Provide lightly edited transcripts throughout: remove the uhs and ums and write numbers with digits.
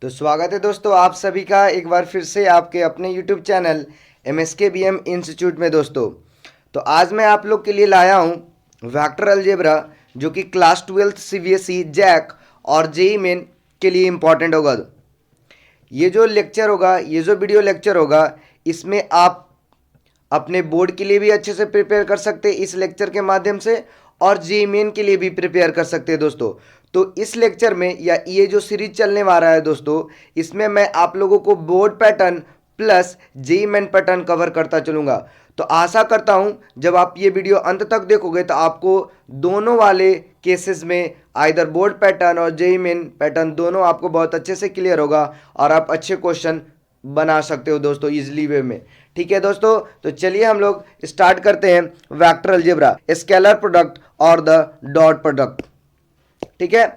तो स्वागत है दोस्तों आप सभी का एक बार फिर से आपके अपने YouTube चैनल MSKBM इंस्टीट्यूट में दोस्तों। तो आज मैं आप लोग के लिए लाया हूँ वेक्टर अलजेब्रा जो कि क्लास 12th CBSE जैक और जेई मेन के लिए इम्पॉर्टेंट होगा। ये जो लेक्चर होगा, ये जो वीडियो लेक्चर होगा, इसमें आप अपने बोर्ड के लिए भी अच्छे से प्रिपेयर कर सकते हैं इस लेक्चर के माध्यम से, और जेईई मेन के लिए भी प्रिपेयर कर सकते हैं दोस्तों। तो इस लेक्चर में या ये जो सीरीज चलने वाला है दोस्तों, इसमें मैं आप लोगों को board pattern plus JEE main pattern cover करता चलूंगा। तो आशा करता हूं जब आप ये वीडियो अंत तक देखोगे तो आपको दोनों वाले केसेस में आइदर बोर्ड पैटर्न और जेईई मेन पैटर्न दोनों आपको बहुत अच्छे से क्लियर होगा और आप अच्छे क्वेश्चन बना सकते हो दोस्तों इजिली वे में। ठीक है दोस्तों, तो चलिए हम लोग स्टार्ट करते हैं वेक्टर अलजेब्रा, स्केलर प्रोडक्ट और द डॉट प्रोडक्ट। ठीक है,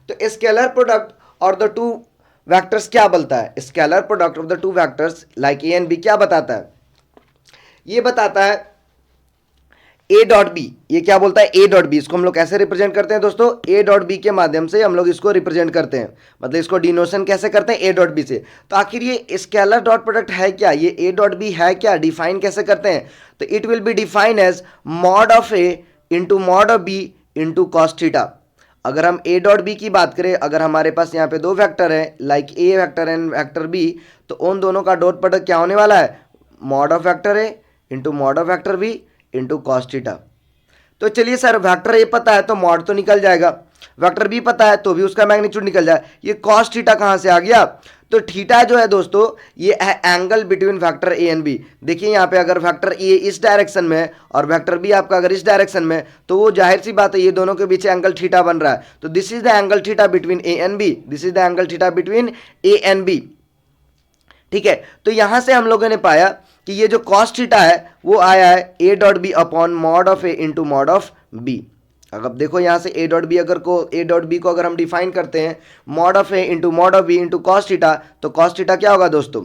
तो स्केलर प्रोडक्ट और द टू वेक्टर्स क्या बोलता है? Scalar product of the two vectors like A and B क्या बताता है? ये बताता है ए डॉट बी। ये क्या बोलता है? A dot B. इसको हम लोग कैसे रिप्रेजेंट करते हैं दोस्तों? ए डॉट बी के माध्यम से हम लोग इसको रिप्रेजेंट करते हैं, मतलब इसको डिनोशन कैसे करते हैं? ए डॉट बी से। तो आखिर ये स्केलर डॉट प्रोडक्ट है क्या? ये ए डॉट बी है क्या? डिफाइन कैसे करते हैं? तो it will be define as mod of A into mod of B into cos theta. अगर हम ए डॉट बी की बात करें, अगर हमारे पास यहाँ पे दो वेक्टर है like A vector and vector B, तो उन दोनों का डॉट प्रोडक्ट क्या होने वाला है? Mod of vector A into mod of vector B into cos theta. तो चलिए सर, वेक्टर ए पता है तो मॉड तो निकल जाएगा, वेक्टर बी पता है तो भी उसका मैग्नीट्यूड निकल जाए। ये कॉस थीटा कहाँ से आ गया? तो थीटा जो है दोस्तों, ये है angle between vector A and B. देखिए यहाँ पे अगर वेक्टर ए इस डायरेक्शन में है और वेक्टर बी आपका अगर इस डायरेक्शन में, तो वो जाहिर सी बात है ये दोनों के बीच एंगल थीटा बन रहा है। तो this is the angle theta between A and B, this is the angle theta between A and B. ठीक है, तो यहां से हम लोगों ने पाया कि ये जो कॉस थीटा है वो आया है A dot B upon mod of A into mod of B. अगर देखो यहां से A dot B A dot B को अगर हम डिफाइन करते हैं mod of A into mod of B into cos theta, तो कॉस थीटा क्या होगा दोस्तों?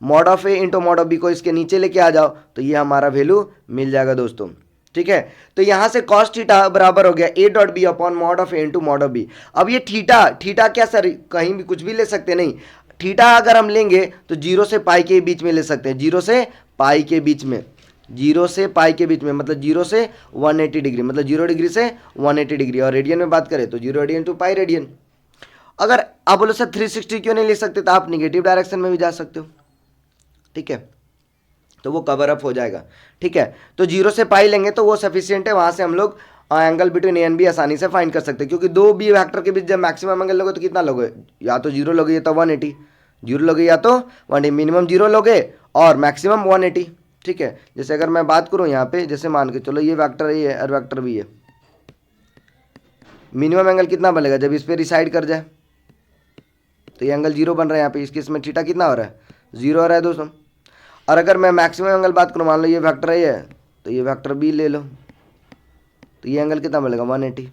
Mod of A into mod of B को इसके नीचे लेके आ जाओ तो ये हमारा वैल्यू मिल जाएगा दोस्तों। ठीक है, तो यहां से कॉस थीटा बराबर हो गया A dot B upon mod of A into mod of B. अब ये थीटा थीटा क्या सर, कहीं भी कुछ भी ले सकते नहीं। थीटा अगर हम लेंगे तो जीरो से पाई के बीच में ले सकते हैं, जीरो से पाई के बीच में, जीरो से पाई के बीच में, मतलब जीरो से 180 डिग्री, मतलब 0 डिग्री से 180 डिग्री। और रेडियन में बात करें तो 0 रेडियन टू पाई रेडियन। अगर आप बोलो सर 360 क्यों नहीं ले सकते, तो आप निगेटिव डायरेक्शन में भी जा सकते हो। ठीक है, तो वो कवर अप हो जाएगा। ठीक है, तो जीरो से पाई लेंगे तो वो सफिशियंट है, वहां से हम लोग angle between A and B आसानी से फाइंड कर सकते हैं, क्योंकि दो बी वेक्टर के बीच जब मैक्सिमम एंगल लोगे तो कितना लोगे? या तो जीरो लोगे या तो 180, जीरो लोगे या तो 180, मिनिमम जीरो लोगे और मैक्सिमम 180। ठीक है, जैसे अगर मैं बात करूं यहाँ पे, जैसे मान के चलो ये वेक्टर ए है और वेक्टर बी है, मिनिमम एंगल कितना बनेगा जब इस पर रिसाइड कर जाए? तो ये एंगल जीरो बन रहा है यहाँ पे, इसके इसमें थीटा कितना हो रहा है? जीरो हो रहा है दोस्तों। और अगर मैं मैक्सिमम एंगल बात करूँ, मान लो ये वेक्टर ए है तो ये वेक्टर बी ले लो, तो ये एंगल कितना बनेगा? 180।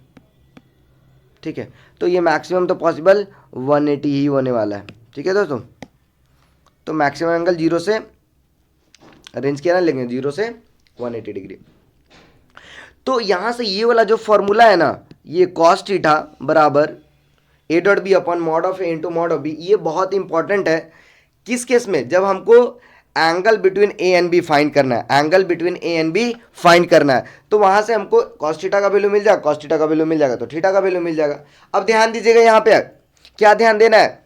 ठीक है, तो ये मैक्सिमम तो पॉसिबल 180 ही होने वाला है। ठीक है दोस्तों, तो मैक्सिमम एंगल जीरो से रेंज किया ना लेंगे, जीरो से 180 डिग्री। तो यहां से ये वाला जो फॉर्मूला है ना, ये कॉस थीटा बराबर A dot B upon mod of A into mod of B, ये बहुत इंपॉर्टेंट है। किस केस में? जब हमको angle between A and B find करना है, angle between A and B find करना है, तो वहां से हमको कॉस थीटा का वैल्यू मिल जाएगा, कॉस थीटा का वैल्यू मिल जाएगा तो थीटा का वैल्यू मिल जाएगा। अब ध्यान दीजिएगा यहाँ पे क्या ध्यान देना है,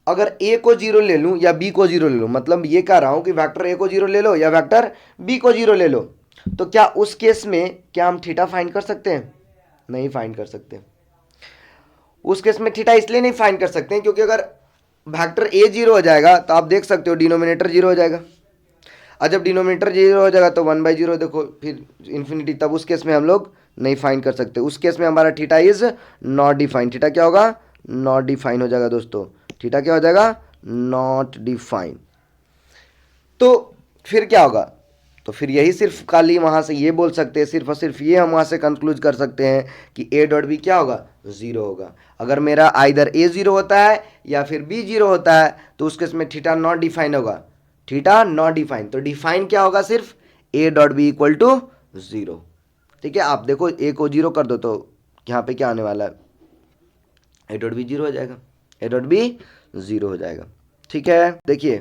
अगर ए को जीरो ले लूं या बी को जीरो ले लूं, मतलब ये कह रहा हूं कि वेक्टर ए को जीरो ले लो या वेक्टर बी को जीरो ले लो, तो क्या उस केस में क्या हम थीटा फाइंड कर सकते हैं? नहीं फाइंड कर सकते। उस केस में थीटा इसलिए नहीं फाइंड कर सकते हैं क्योंकि अगर वेक्टर ए जीरो हो जाएगा तो आप देख सकते हो डिनोमिनेटर जीरो हो जाएगा, और जब डिनोमिनेटर जीरो हो जाएगा तो 1/0 देखो फिर इन्फिनिटी, तब उस केस में हम लोग नहीं फाइंड कर सकते। उस केस में हमारा theta is not defined. Theta क्या होगा? नॉट डिफाइन हो जाएगा दोस्तों। थीटा क्या हो जाएगा? Not define. तो फिर क्या होगा? तो फिर यही सिर्फ खाली वहां से ये बोल सकते हैं, सिर्फ और सिर्फ ये हम वहां से कंक्लूड कर सकते हैं कि ए डॉट बी क्या होगा? जीरो होगा। अगर मेरा आइदर ए जीरो होता है या फिर बी जीरो होता है तो उस केस में थीटा नॉट डिफाइन होगा, थीटा नॉट डिफाइन। तो डिफाइन क्या होगा? सिर्फ A dot B equal to zero. ठीक है, आप देखो ए को जीरो कर दो तो यहाँ पे क्या आने वाला है? ए डॉट बी जीरो हो जाएगा। ए डॉट बी 0 हो जाएगा। ठीक है, देखिए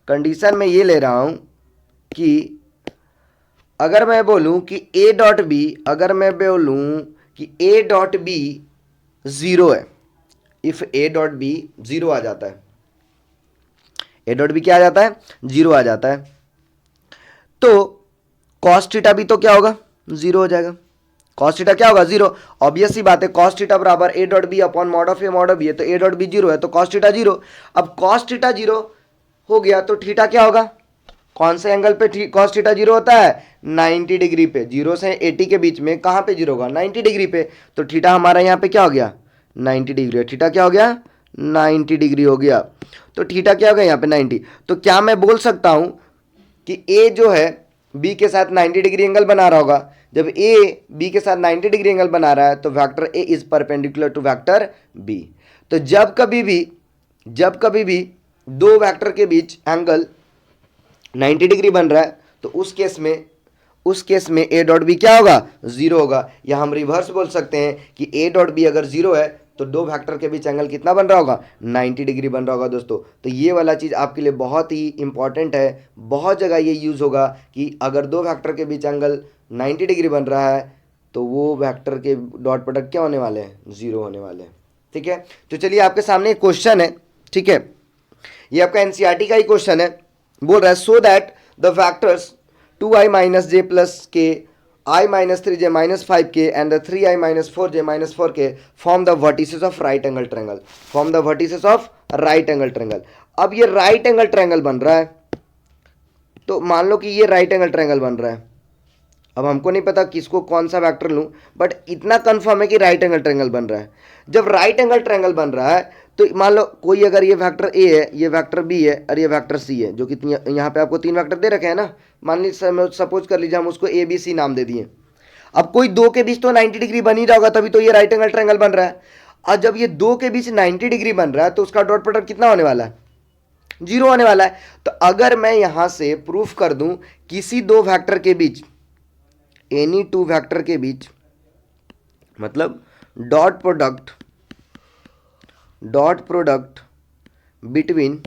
कंडीशन में ये ले रहा हूं कि अगर मैं बोलूं कि ए डॉट बी, अगर मैं बोलूं कि ए डॉट बी 0 है, इफ ए डॉट बी 0 आ जाता है, ए डॉट बी क्या आ जाता है, 0 आ जाता है, तो कॉस थीटा भी तो क्या होगा, 0 हो जाएगा। कॉस थीटा क्या होगा, 0। ऑब्वियस सी बात है, कॉस थीटा बराबर A dot B upon mod of A mod of B है, तो ए डॉट बी 0 है तो कॉस थीटा 0। अब कॉस थीटा 0 हो गया तो थीटा क्या होगा, कौन से एंगल पे कॉस थीटा 0 होता है, 90 डिग्री पे। 0 से 80 के बीच में कहां पे 0 होगा, 90 डिग्री पे। तो थीटा हमारा यहां पे क्या हो गया, 90 डिग्री। थीटा क्या हो गया, 90 डिग्री हो गया। तो थीटा क्या हो गया यहाँ पे 90। तो क्या मैं बोल सकता हूं कि ए जो है बी के साथ 90 डिग्री एंगल बना रहा होगा। जब ए बी के साथ 90 डिग्री एंगल बना रहा है तो vector A is perpendicular to vector B. तो जब कभी भी दो वेक्टर के बीच एंगल 90 डिग्री बन रहा है तो उस केस में ए डॉट बी क्या होगा, 0 होगा। या हम रिवर्स बोल सकते हैं कि ए डॉट बी अगर 0 है तो दो वेक्टर के बीच एंगल कितना बन रहा होगा, 90 डिग्री बन रहा होगा दोस्तों। तो ये वाला चीज़ आपके लिए बहुत ही इंपॉर्टेंट है, बहुत जगह ये यूज़ होगा कि अगर दो वेक्टर के बीच एंगल 90 डिग्री बन रहा है तो वो वेक्टर के डॉट प्रोडक्ट क्या होने वाले हैं, 0 होने वाले हैं। ठीक है, तो चलिए आपके सामने एक क्वेश्चन है। ठीक है, ये आपका एनसीईआरटी का ही क्वेश्चन है। बोल रहा है so that the factors 2i minus J plus के, i minus 3j minus 5k and the 3i minus 4j minus 4k form the vertices of right angle triangle, form the vertices of right angle triangle. अब ये right angle triangle बन रहा है, तो मान लो कि ये राइट एंगल ट्रायंगल बन रहा है। अब हमको नहीं पता किसको कौन सा वेक्टर लूं, बट इतना कंफर्म है कि राइट एंगल ट्रायंगल बन रहा है। जब राइट एंगल ट्रायंगल बन रहा है तो मान लो कोई अगर ये वेक्टर ए है, ये वेक्टर बी है और ये वेक्टर सी है, जो कि यहाँ पे आपको 3 वेक्टर दे रखे हैं ना। मान लीजिए सपोज कर लीजिए हम उसको ए बी सी नाम दे दिए। अब कोई दो के बीच तो 90 डिग्री बन ही रहा होगा, तभी तो ये राइट एंगल ट्रायंगल बन रहा है। और जब ये दो के बीच 90 डिग्री बन रहा है तो उसका डॉट प्रोडक्ट कितना होने वाला है, 0 होने वाला है। तो अगर मैं यहां से प्रूफ कर दूं किसी दो वेक्टर के बीच, एनी टू वेक्टर के बीच, मतलब डॉट प्रोडक्ट बिटवीन,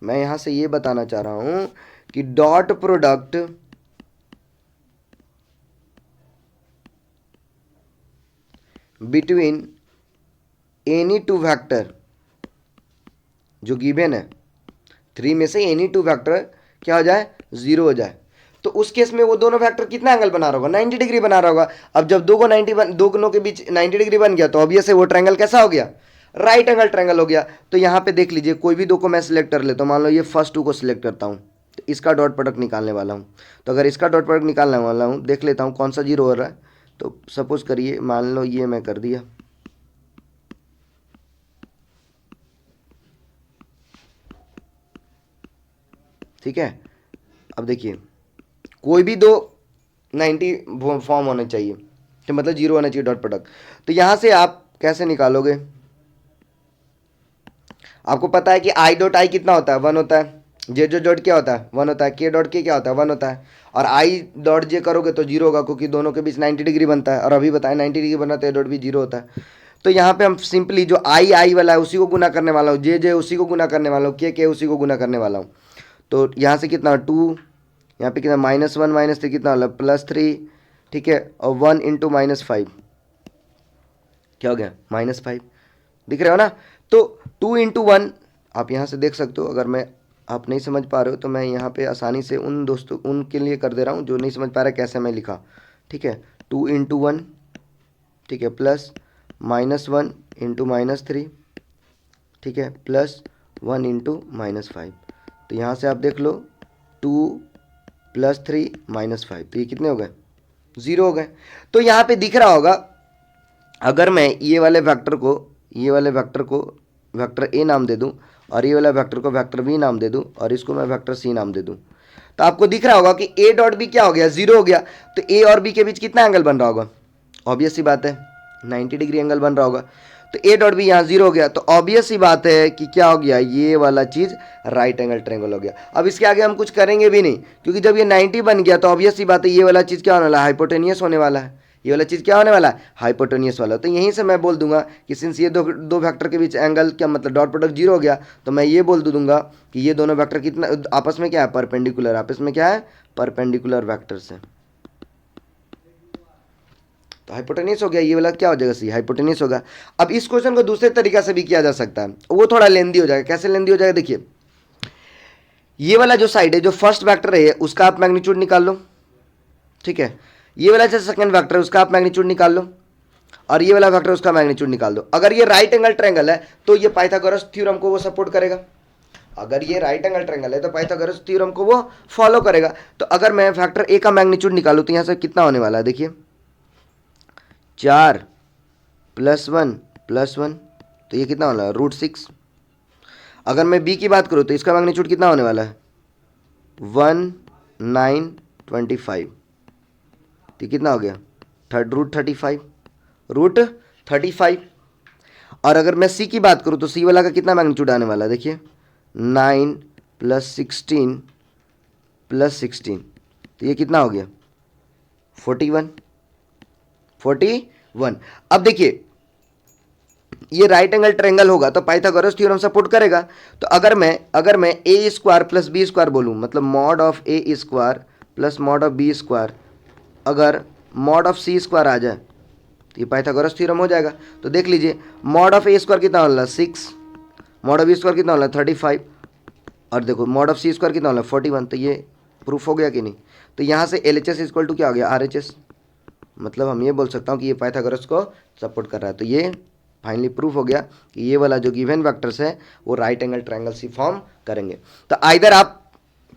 मैं यहां से ये बताना चाह रहा हूं कि dot product between any two vector जो गिवन है 3 में से एनी टू वेक्टर क्या हो जाए, 0 हो जाए, तो उस केस में वो दोनों फैक्टर कितना एंगल बना रहा होगा, 90 डिग्री बना रहा होगा। अब जब दोनों के बीच 90 डिग्री बन गया तो ऑब्वियस है वो ट्रायंगल कैसा हो गया, राइट एंगल ट्रायंगल हो गया। तो यहाँ पे देख लीजिए कोई भी दो को मैं सिलेक्ट कर लेता हूँ। मान लो ये फर्स्ट 2 को सिलेक्ट करता हूँ तो इसका डॉट प्रोडक्ट निकालने वाला हूँ। तो अगर इसका डॉट प्रोडक्ट निकालने वाला हूँ, देख लेता हूँ कौन सा 0 हो रहा है। तो सपोज करिए मान लो ये मैं कर दिया, ठीक है। अब देखिए कोई भी दो 90 फॉर्म होना चाहिए, तो मतलब 0 होना चाहिए डॉट प्रोडक्ट। तो यहां से आप कैसे निकालोगे, आपको पता है कि आई डॉट आई कितना होता है, 1 होता है। जे जो डॉट क्या होता है, 1 होता है। के डॉट के क्या होता है, 1 होता है। और आई डॉट जे करोगे तो 0 होगा, क्योंकि दोनों के बीच 90 डिग्री बनता है। और अभी बताया 90 डिग्री बना तो ए डॉट भी 0 होता है। तो यहाँ पे हम सिंपली जो आई वाला है उसी को गुना करने वाला हूँ, जे उसी को गुना करने वाला हूँ, के उसी को गुना करने वाला हूँ। तो यहाँ से कितना 2, यहाँ पे कितना -1 -3 कितना होगा +3, ठीक है। और 1 इंटू -5 क्या हो गया, -5। दिख रहे हो ना। तो 2 इंटू 1 आप यहाँ से देख सकते हो। अगर मैं आप नहीं समझ पा रहे हो तो मैं यहाँ पे आसानी से उन दोस्तों उनके लिए कर दे रहा हूँ जो नहीं समझ पा रहे कैसे मैं लिखा, ठीक है। 2 इंटू 1, ठीक है, प्लस -1 इंटू -3, ठीक है, प्लस 1 इंटू -5। तो यहाँ से आप देख लो 2 + 3 -5, तो ये कितने हो गए, 0 हो गए। तो यहाँ पे दिख रहा होगा अगर मैं ये वाले वेक्टर को वेक्टर ए नाम दे दूं और ये वाला वेक्टर को वेक्टर बी नाम दे दूं और इसको मैं वेक्टर सी नाम दे दूं, तो आपको दिख रहा होगा कि ए डॉट बी क्या हो गया, 0 हो गया। तो ए और बी के बीच कितना एंगल बन रहा होगा, ऑब्वियस सी बात है 90 डिग्री एंगल बन रहा होगा। तो ए डॉट बी यहाँ 0 हो गया, तो ऑब्वियस सी बात है कि क्या हो गया, ये वाला चीज़ राइट एंगल ट्रायंगल हो गया। अब इसके आगे हम कुछ करेंगे भी नहीं, क्योंकि जब ये 90 बन गया तो ऑब्वियस सी बात है ये वाला चीज़ क्या होने वाला है, हाइपोटेनियस होने वाला है। ये वाला चीज़ क्या होने वाला है, हाइपोटेनियस वाला। तो यहीं से मैं बोल दूंगा कि सिंस ये दो वेक्टर के बीच एंगल क्या मतलब डॉट प्रोडक्ट जीरो हो गया, तो मैं ये बोल दूंगा कि ये दोनों वेक्टर कितना आपस में क्या है, परपेंडिकुलर, आपस में क्या है, परपेंडिकुलर वेक्टर्स है। तो हाइपोटेनियस हो गया, ये वाला क्या हो जाएगा, सी हाइपोटेनियस होगा। अब इस क्वेश्चन को दूसरे तरीका से भी किया जा सकता है, वो थोड़ा लेंदी हो जाएगा। कैसे लेंदी हो जाएगा, देखिए ये वाला जो साइड है, जो फर्स्ट वेक्टर है उसका आप मैग्नीट्यूड निकाल लो, ठीक है। ये वाला जो सेकंड वेक्टर है उसका आप मैग्नीट्यूड निकाल लो, और ये वाला वेक्टर उसका मैग्नीट्यूड निकाल दो। अगर ये राइट एंगल ट्रायंगल है तो ये पाइथागोरस थ्योरम को वो सपोर्ट करेगा। अगर ये राइट एंगल ट्रायंगल है तो पाइथागोरस थ्योरम को वो फॉलो करेगा। तो अगर मैं फैक्टर ए का मैग्नीट्यूड निकालूं तो यहां से कितना होने वाला है, देखिए 4 + 1 + 1, तो ये कितना होने वाला है, √6। अगर मैं बी की बात करूं तो इसका मैग्नीट्यूड कितना होने वाला है, 1 9 25, तो कितना हो गया, √35। और अगर मैं सी की बात करूं तो सी वाला का कितना मैग्नीट्यूड आने वाला है, देखिए 9 + 16 + 16, तो ये कितना हो गया, 41। अब देखिए ये राइट एंगल ट्रायंगल होगा तो पाइथागोरस थ्योरम सपोर्ट करेगा। तो अगर मैं a² + b² बोलूँ, मतलब mod of a² + mod of b², अगर mod ऑफ c² आ जाए तो ये पाइथागोरस थ्योरम हो जाएगा। तो देख लीजिए mod ऑफ a² कितना होना, 6, mod ऑफ b² कितना होना, 35, और देखो mod ऑफ c² कितना होना, 41। तो ये प्रूफ हो गया कि नहीं। तो यहाँ से LHS = क्या हो गया, RHS, मतलब हम ये बोल सकता हूँ कि ये पाइथागोरस को सपोर्ट कर रहा है। तो ये फाइनली प्रूफ हो गया कि ये वाला जो गिवन वेक्टर्स है वो राइट एंगल ट्रायंगल सी फॉर्म करेंगे। तो आइदर आप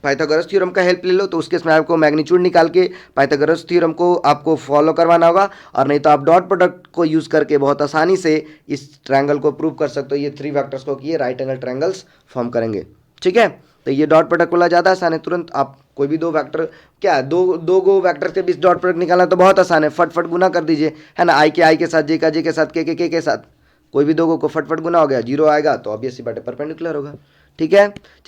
पाइथागोरस थ्योरम का हेल्प ले लो, तो उसके इसमें आपको मैग्नीट्यूड निकाल के पाइथागोरस थ्योरम को आपको फॉलो करवाना होगा, और नहीं तो आप डॉट प्रोडक्ट को यूज़ करके बहुत आसानी से इस ट्रायंगल को प्रूव कर सकते हो, ये 3 वेक्टर्स को कि ये राइट एंगल ट्रायंगल्स फॉर्म करेंगे, ठीक है। तो ये डॉट प्रोडक्ट वाला ज़्यादा आसान है, तुरंत आप कोई भी 2 वेक्टर क्या है, दो गो वेक्टर के बीच डॉट प्रोडक्ट निकालना तो बहुत आसान है, फटफट गुना कर दीजिए, है ना। आई के साथ, जे के साथ, के साथ, कोई भी 2 को फटफट गुना हो गया, 0 आएगा तो ऑब्वियस सी बात है परपेंडिकुलर होगा, ठीक है।